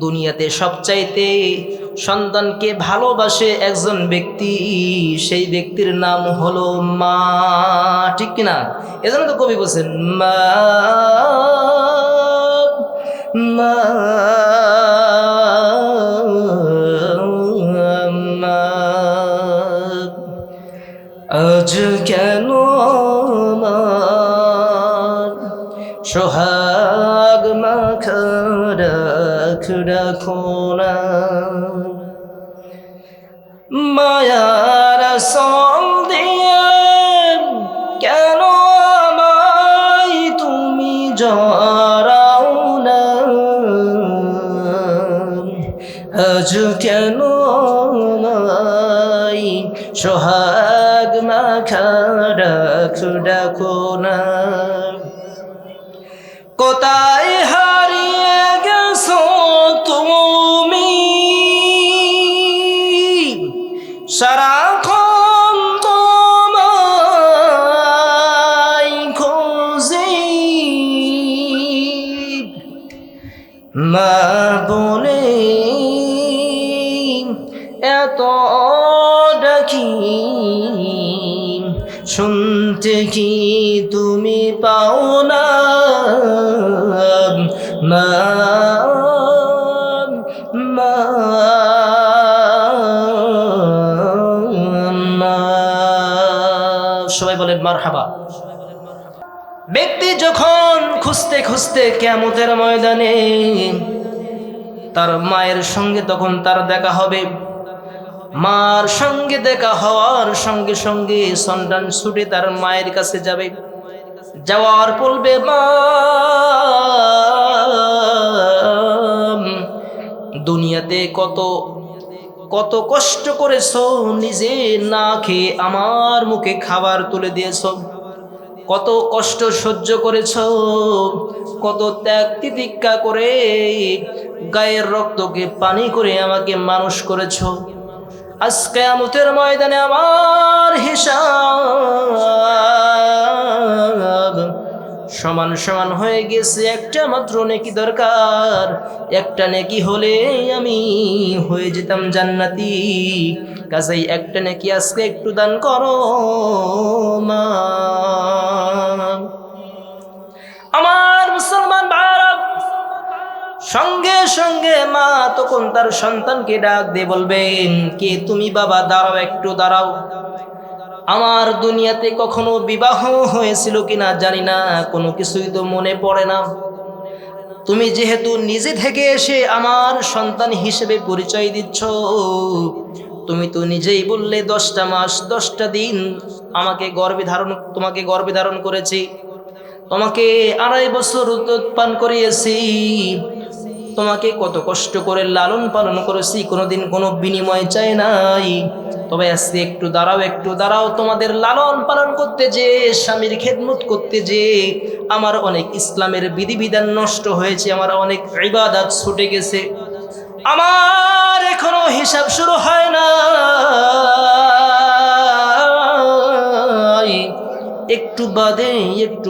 দুনিয়াতে সবচাইতে সন্তানকে ভালোবাসে একজন ব্যক্তি, সেই ব্যক্তির নাম হলো মা। ঠিক কিনা? এজন্য তো কবি বলছেন মা মা মা। আজ কেন আমার সোহাগ মাখা রাখো না, মায়ার সং দিয়ে কেন আমায় তুমি জড়াও না, আজ কেন আমায় সোহাগ মাখা রাখো না। কোথায় হারিয়ে গেছো তুমি, সারাক্ষণ তোমায় খুঁজি, মা বলে এত ডাকি, শুনতে কি তুমি পাও না, মা মা মা। সবাই বলেন মারহাবা। ব্যক্তি যখন খুঁজতে খুঁজতে কিয়ামতের ময়দানে তার মায়ের সঙ্গে তখন তার দেখা হবে, মার সঙ্গে দেখা হওয়ার সঙ্গে সঙ্গে সন্তান ছুটে তার মায়ের কাছে যাবে, যাওয়ার বলবে মা দুনিয়াতে কত কত কষ্ট করেছো, নিজে না খেয়ে আমার মুখে খাবার তুলে দিয়েছো, কত কষ্ট সহ্য করেছো, কত ত্যাগ তিতিক্ষা করে গায়ের রক্তকে পানি করে আমাকে মানুষ করেছো। আজ কিয়ামতের ময়দানে আমার হিসাব সমান সমান হয়ে গেছে। একটা মাত্র নেকি দরকার, একটা নেকি হলে আমি হয়ে যেতাম জান্নাতি। কাজেই একটা নেকি আজকে একটু দান করো মা। আমার মুসলমান ভাইরা, সঙ্গে সঙ্গে মা তখন তার সন্তানকে ডাক দিয়ে বলবেন, কে তুমি বাবা? দাঁড়াও, একটু দাঁড়াও। আমার দুনিয়াতে কখনো বিবাহ হয়েছিল কিনা জানি না, কোনো কিছুই তো মনে পড়ে না। তুমি যেহেতু নিজে থেকে এসে আমার সন্তান হিসেবে পরিচয় দিচ্ছ, তুমি তো নিজেই বললে 10টা মাস 10টা দিন তোমাকে গর্ভে ধারণ করেছি, তোমাকে 2.5 বছর দুধ পান করিয়েছি, তোমাকে কত কষ্ট করে লালন পালন করেছি, কোনোদিন কোনো বিনিময় চাই নাই। তবে আজকে একটু দাঁড়াও, একটু দাঁড়াও। তোমাদের লালন পালন করতে যে, স্বামীর খেদমত করতে যে আমার অনেক ইসলামের বিধিবিধান নষ্ট হয়েছে, আমার অনেক ইবাদত ছুটে গেছে, আমার এখনো হিসাব শুরু হয় না। একটু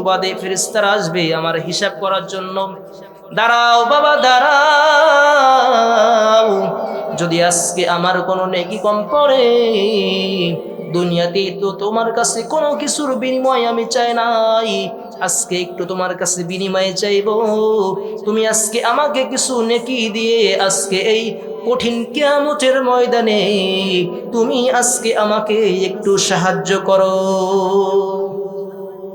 বাদে ফেরেশতারা আসবে আমার হিসাব করার জন্য। দাঁড়াও বাবা, দাঁড়াও। যদি আজকে আমার কোনো নেকি কম পড়ে, দুনিয়াতে তো তোমার কাছে কোনো কিছুর বিনিময় আমি চাই নাই, আজকে একটু তোমার কাছে বিনিময় চাইব। তুমি আজকে আমাকে কিছু নেকি দিয়ে আজকে এই কঠিন কিয়ামতের ময়দানে তুমি আজকে আমাকে একটু সাহায্য করো।